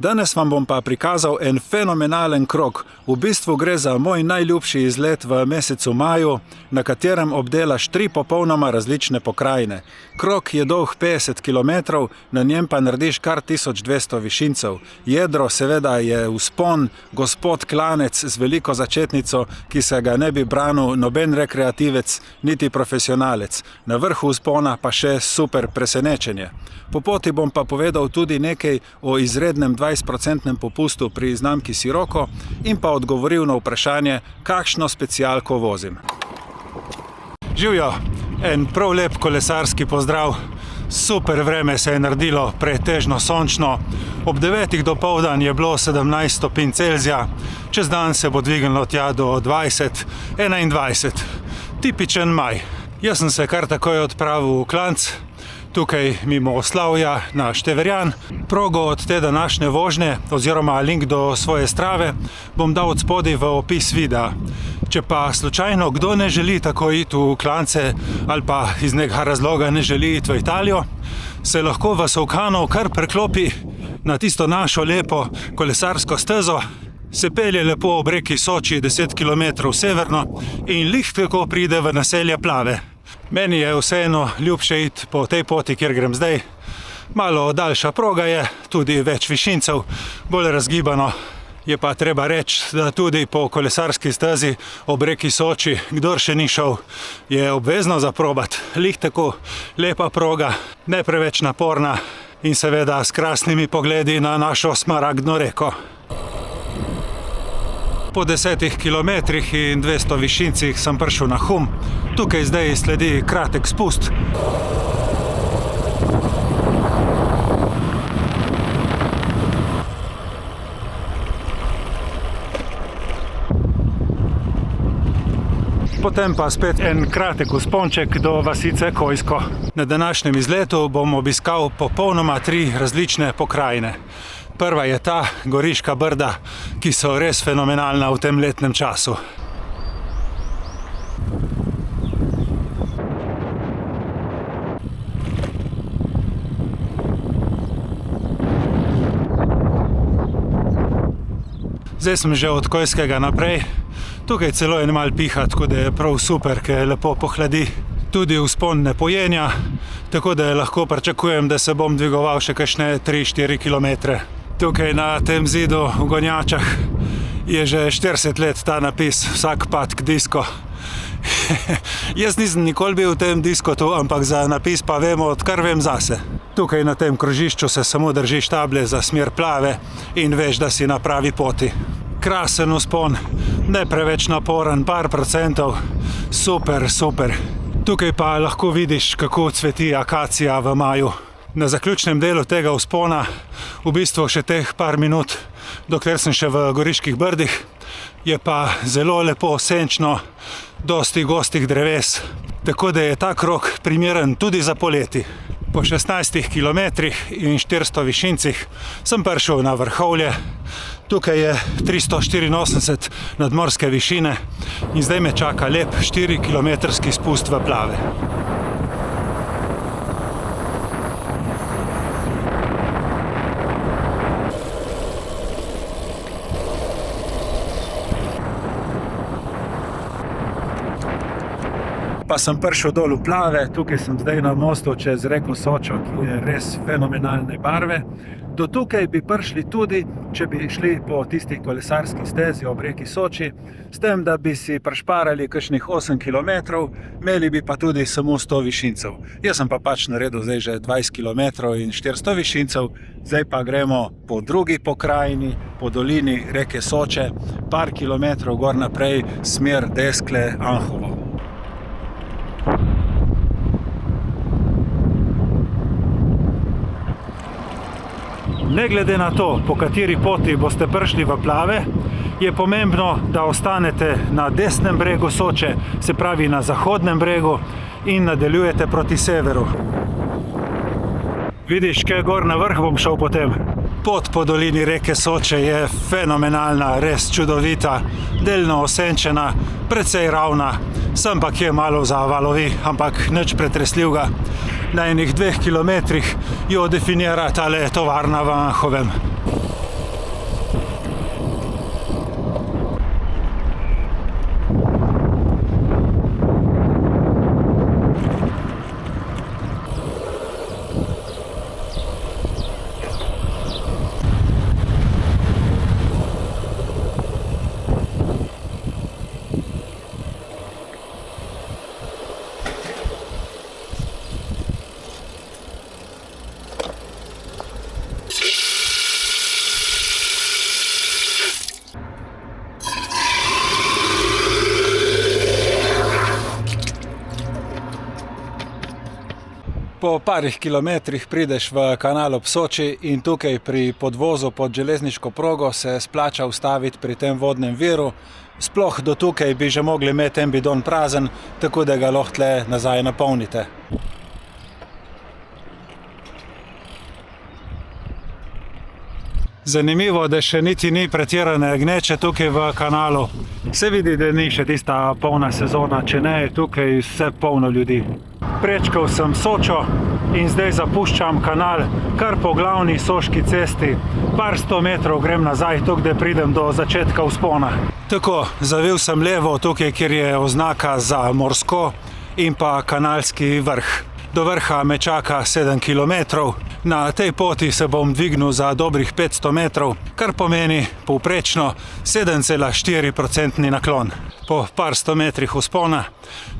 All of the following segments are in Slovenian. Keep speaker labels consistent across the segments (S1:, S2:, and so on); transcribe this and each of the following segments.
S1: Danes vam bom pa prikazal en fenomenalen krog. V bistvu gre za moj najljubši izlet v mesecu maju, na katerem obdelaš 3 popolnoma različne pokrajine. Krog je dolg 50 km, na njem pa narediš kar 1200 višincev. Jedro seveda je vzpon, gospod klanec z veliko začetnico, ki se ga ne bi branil noben rekreativec, niti profesionalec. Na vrhu vzpona pa še super presenečenje. Po poti bom pa povedal tudi nekaj o izrednem 20% popustu pri znamki Sirocco in pa odgovoril na vprašanje, kakšno specialko vozim. Živjo, en prav lep kolesarski pozdrav. Super vreme se je naredilo, pretežno sončno. Ob 9. dopoldan je bilo 17 stopinj Celzija, čez dan se bo dvignilo tja do 20, 21. Tipičen maj. Jaz sem se kar takoj odpravil v klanc, tukaj mimo Oslavja na Števerjan. Progo od te današnje vožnje oziroma link do svoje Strave bom dal od spodaj v opis videa. Če pa slučajno kdo ne želi tako iti v klance ali pa iz nekega razloga ne želi iti v Italijo, se lahko v Solkanov kar preklopi na tisto našo lepo kolesarsko stezo, se pelje lepo ob reki Soči 10 km severno in lih tako pride v naselje Plave. Meni je vseeno ljubše iti po tej poti, kjer grem zdaj. Malo daljša proga je, tudi več višincev, bolj razgibano. Je pa treba reči, da tudi po kolesarski stezi ob reki Soči, kdor še ni šel, je obvezno zaprobati. Lih tako lepa proga, ne preveč naporna in seveda s krasnimi pogledi na našo smaragdno reko. Po 10 kilometrih in 200 višincih sem prišel na Hum. Tukaj zdaj sledi kratek spust. Potem pa spet en kratek vzponček do vasice Kojsko. Na današnjem izletu bom obiskal popolnoma 3 različne pokrajine. Prva je ta Goriška Brda, ki so res fenomenalna v tem letnem času. Zdaj sem že od Kojskega naprej. Tukaj celo je malo piha, tako da je prav super, ker lepo pohladi. Tudi vzpon ne pojenja, tako da lahko pričakujem, da se bom dvigoval še kakšne 3-4 km. Tukaj na tem zidu v Gonjačah je že 40 let ta napis Vsak pad k disko. Jaz nisem nikoli bil v tem diskotu, ampak za napis pa vemo, odkar vem zase. Tukaj na tem krožišču se samo držiš table za smer Plave in veš, da si na pravi poti. Krasen vzpon, ne preveč naporen, par procentov, super, super. Tukaj pa lahko vidiš, kako cveti akacija v maju. Na zaključnem delu tega vzpona, v bistvu še teh par minut, dokler sem še v Goriških Brdih, je pa zelo lepo senčno, dosti gostih dreves, tako da je ta krog primeren tudi za poleti. Po 16 km in 400 višincih sem prišel na Vrhovlje. Tukaj je 384 nadmorske višine in zdaj me čaka lep 4-kilometrski spust v Plave. Pa sem prišel dol v Plave, tukaj sem zdaj na mostu čez reko Sočo, ki je res fenomenalne barve. Do tukaj bi prišli tudi, če bi šli po tisti kolesarski stezi ob reki Soči, s tem, da bi si prišparali kakšnih 8 km, imeli bi pa tudi samo 100 višincev. Jaz sem pa pač naredil zdaj že 20 km in 400 višincev, zdaj pa gremo po drugi pokrajini, po dolini reke Soče, par kilometrov gor naprej, smer Deskle, Anhovo. Ne glede na to, po kateri poti boste prišli v Plave, je pomembno, da ostanete na desnem bregu Soče, se pravi na zahodnem bregu in nadaljujete proti severu. Vidiš, kaj gor na vrh bom šel potem? Pot po dolini reke Soče je fenomenalna, res čudovita, delno osenčena, precej ravna, sem pa kje malo zavalovi, ampak nič pretresljivega. Na enih 2 kilometrih jo definira tale tovarna v Anhovem. Po parih kilometrih prideš v kanal ob Soči in tukaj pri podvozu pod železniško progo se splača ustaviti pri tem vodnem viru. Sploh do tukaj bi že mogli imeti en bidon prazen, tako da ga lahko tle nazaj napolnite. Zanimivo, da še niti ni pretirane gneče tukaj v kanalu. Se vidi, da ni še tista polna sezona, če ne je tukaj vse polno ljudi. Prečkal sem Sočo in zdaj zapuščam kanal kar po glavni Soški cesti. Par 100 metrov grem nazaj, tukaj da pridem do začetka vzpona. Tako, zavil sem levo tukaj, kjer je oznaka za Morsko in pa Kanalski vrh. Do vrha me čaka 7 kilometrov. Na tej poti se bom dvignil za dobrih 500 metrov, kar pomeni povprečno 7,4% naklon. Po par 100 metrih vzpona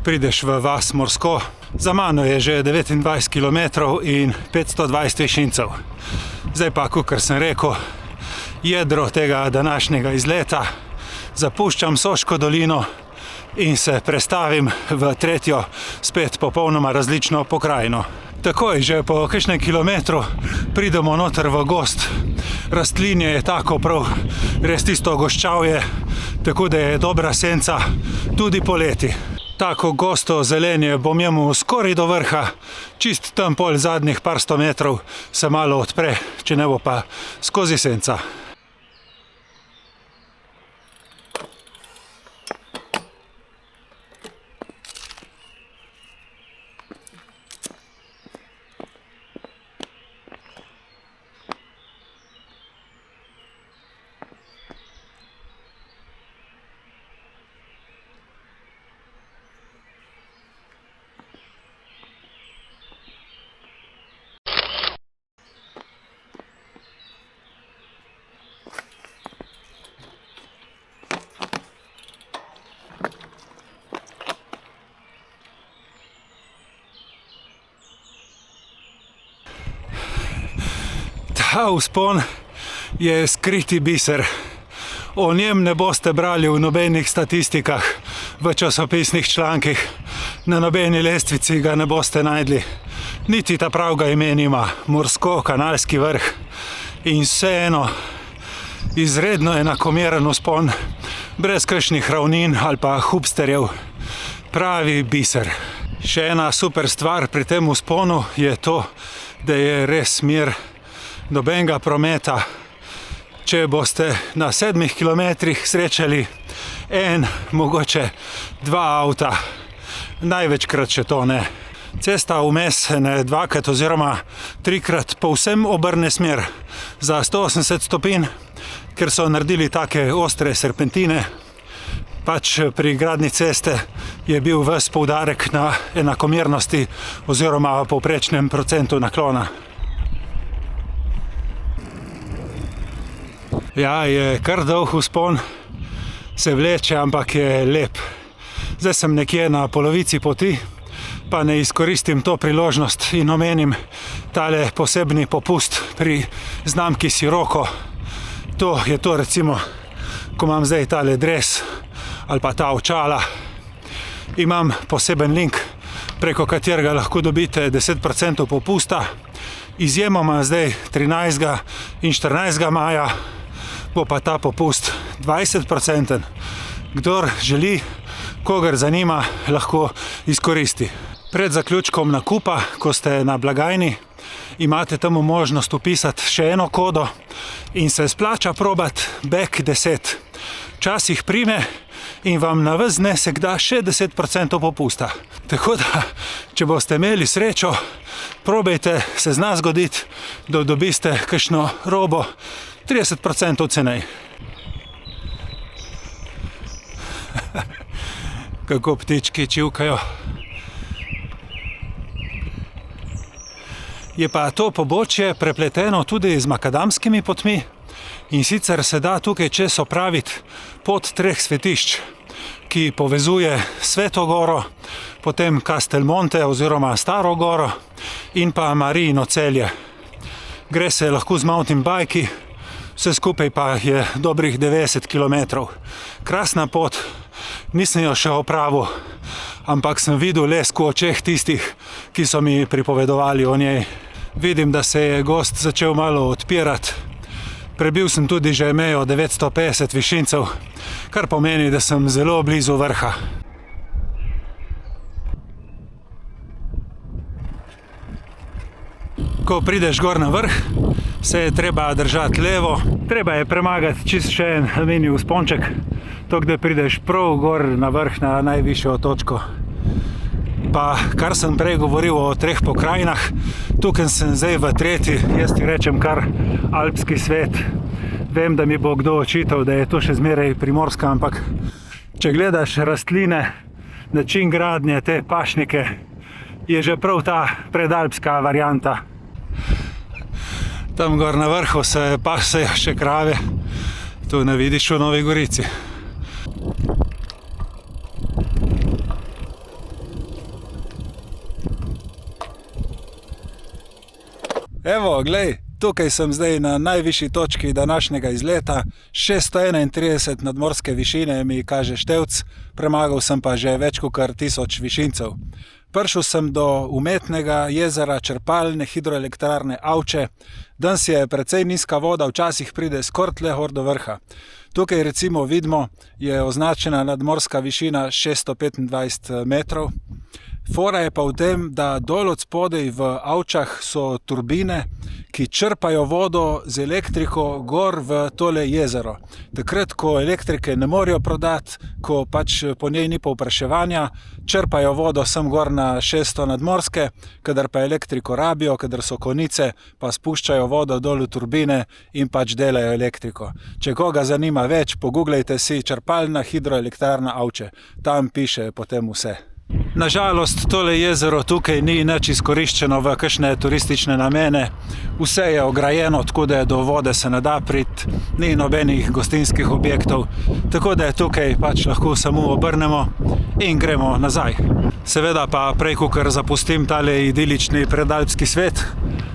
S1: prideš v vas Morsko. Za mano je že 29 kilometrov in 520 višincev. Zdaj pa, kakor sem rekel, jedro tega današnjega izleta. Zapuščam Soško dolino in se prestavim v tretjo, spet popolnoma različno pokrajino. Takoj, že po kakšnem kilometru pridemo noter v gozd. Rastlinje je tako prav, res tisto goščavje, tako da je dobra senca tudi poleti. Tako gosto zelenje bom jemu skoraj do vrha, čist tam pol zadnjih par 100 metrov se malo odpre, če ne bo pa skozi senca. Ta vzpon je skriti biser. O njem ne boste brali v nobenih statistikah, v časopisnih člankih, na nobeni lestvici ga ne boste najdli. Niti ta pravga imen ima, Morsko, Kanalski vrh. In vseeno, izredno enakomeren vzpon, brez kakšnih ravnin ali pa hupsterjev. Pravi biser. Še ena super stvar pri tem vzponu je to, da je res mir. Nobenega prometa. Če boste na 7 kilometrih srečali en, mogoče 2 avta, največkrat še to ne. Cesta vmes ne 2-krat oziroma 3-krat povsem obrne smer za 180 stopinj, ker so naredili take ostre serpentine. Pač pri gradnji ceste je bil ves poudarek na enakomernosti oziroma povprečnem procentu naklona. Ja, je kar dolg vzpon, se vleče, ampak je lep. Zdaj sem nekje na polovici poti, pa ne izkoristim to priložnost in omenim tale posebni popust pri znamki Sirocco. To je to recimo, ko imam zdaj tale dres ali pa ta očala. Imam poseben link, preko katerega lahko dobite 10% popusta. Izjemoma zdaj 13. in 14. maja bo pa ta popust 20%. Kdor želi, kogar zanima, lahko izkoristi. Pred zaključkom nakupa, ko ste na blagajni, imate tam možnost vpisati še eno kodo in se splača probati back 10. Včasih prime in vam na ves znesek da še 10% popusta. Tako da, če boste imeli srečo, probajte, se zna zgoditi, da dobiste kakšno robo 30% cenej. Kako ptički čivkajo. Je pa to pobočje prepleteno tudi z makadamskimi potmi in sicer se da tukaj čez opraviti pot 3 svetišč, ki povezuje Sveto goro, potem Castelmonte oziroma Staro goro in pa Marijino Celje. Gre se lahko z mountain biki, vse skupaj pa je dobrih 90 km. Krasna pot, Nisem jo še opravil, ampak sem videl lesk v očeh tistih, ki so mi pripovedovali o njej. Vidim, da se je gozd začel malo odpirati. Prebil sem tudi že mejo 950 višincev, kar pomeni, da sem zelo blizu vrha. Ko prideš gor na vrh, se je treba držati levo. Treba je premagati čist še en aluminij vzponček, tako da prideš prav gor na vrh, na najvišjo točko. Pa kar sem prej govoril o 3 pokrajinah, tukaj sem zdaj v 3., jaz ti rečem kar alpski svet. Vem, da mi bo kdo očital, da je to še zmeraj Primorska, ampak če gledaš rastline, način gradnje, te pašnike, je že prav ta predalpska varianta. Tam gor na vrhu se pasejo še krave, tu ne vidiš v Novi Gorici. Evo, glej, tukaj sem zdaj na najvišji točki današnjega izleta, 631 nadmorske višine mi kaže števc, premagal sem pa že več kot 1000 višincev. Prišel sem do umetnega jezera črpalne hidroelektrarne Avče. Danes je precej nizka voda, včasih pride skoraj tle gor do vrha. Tukaj recimo vidimo, je označena nadmorska višina 625 metrov. Fora je pa v tem, da dol od spodaj v Avčah so turbine, ki črpajo vodo z elektriko gor v tole jezero. Takrat, ko elektrike ne morejo prodati, ko pač po njej ni povpraševanja, črpajo vodo sem gor na 600 nadmorske, kadar pa elektriko rabijo, kadar so konice, pa spuščajo vodo dol v turbine in pač delajo elektriko. Če koga zanima več, pogooglejte si črpalna hidroelektrarna Avče. Tam piše potem vse. Nažalost, tole jezero tukaj ni nič izkoriščeno v kakšne turistične namene. Vse je ograjeno, tako da do vode se ne da priti, ni nobenih gostinskih objektov, tako da tukaj pač lahko samo obrnemo in gremo nazaj. Seveda pa prej, kakor zapustim tale idilični predalpski svet,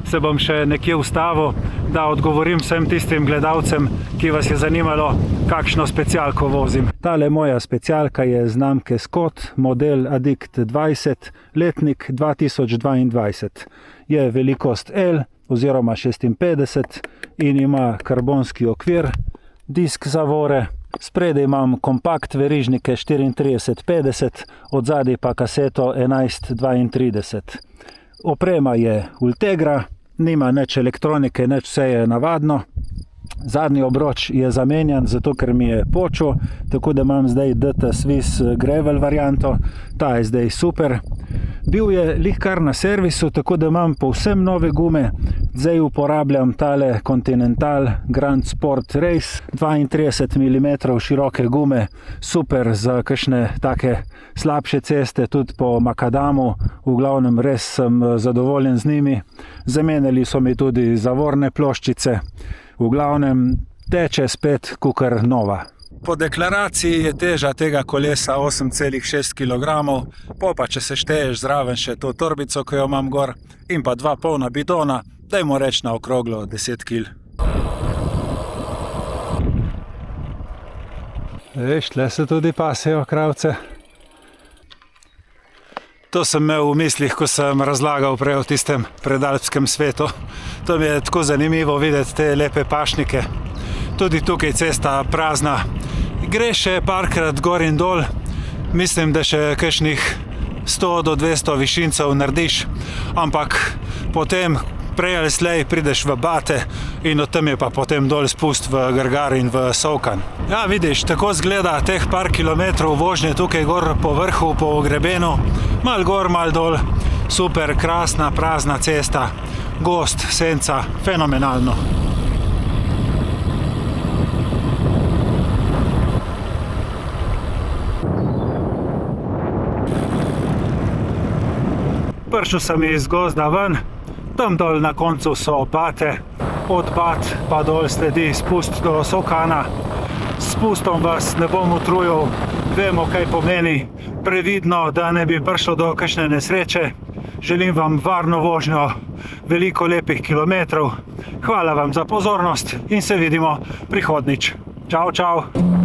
S1: se bom še nekje ustavil, da odgovorim vsem tistim gledalcem, ki vas je zanimalo, kakšno specialko vozim. Tale moja specialka je znamke Scott, model Addict 20, letnik 2022. Je velikost L oziroma 56 in ima karbonski okvir, disk zavore. Spredaj imam kompakt verižnike 34-50, od zadaj pa kaseto 11-32. Oprema je Ultegra, nima nič elektronike, nič, vse je navadno. Zadnji obroč je zamenjan, zato ker mi je počil, tako da imam zdaj DT Swiss Gravel varianto, ta je zdaj super. Bil je lih kar na servisu, tako da imam povsem nove gume. Zdaj uporabljam tale Continental Grand Sport Race, 32 mm široke gume, super za kakšne take slabše ceste, tudi po makadamu, v glavnem res sem zadovoljen z njimi. Zamenjali so mi tudi zavorne ploščice, v glavnem teče spet kakor nova. Po deklaraciji je teža tega kolesa 8,6 kg, pa če se šteješ zraven še to torbico, ki jo imam gor, in pa 2 polna bidona, dajmo reči na okroglo 10 kg. Veš, tle se tudi pasejo kravce. To sem imel v mislih, ko sem razlagal prej o tistem predalpskem svetu. To mi je tako zanimivo videti te lepe pašnike. Tudi tukaj cesta prazna. Gre še parkrat gor in dol. Mislim, da še kakšnih 100 do 200 višincev narediš, ampak potem prej ali slej prideš v Bate in od tam je pa potem dol spust v Grgar in v Sovkan. Ja, vidiš, tako zgleda teh par kilometrov vožnje tukaj gor po vrhu, po grebenu. Mal gor, mal dol. Super, krasna, prazna cesta. Gozd, senca, fenomenalno. Prišel sem iz gozda ven, tam dol na koncu so Bate, od Bat pa dol sledi spust do Sovkana. S spustom vas ne bom utrujal, vemo, kaj pomeni, previdno, da ne bi prišlo do kakšne nesreče. Želim vam varno vožnjo, veliko lepih kilometrov. Hvala vam za pozornost in se vidimo prihodnjič. Čau, čau!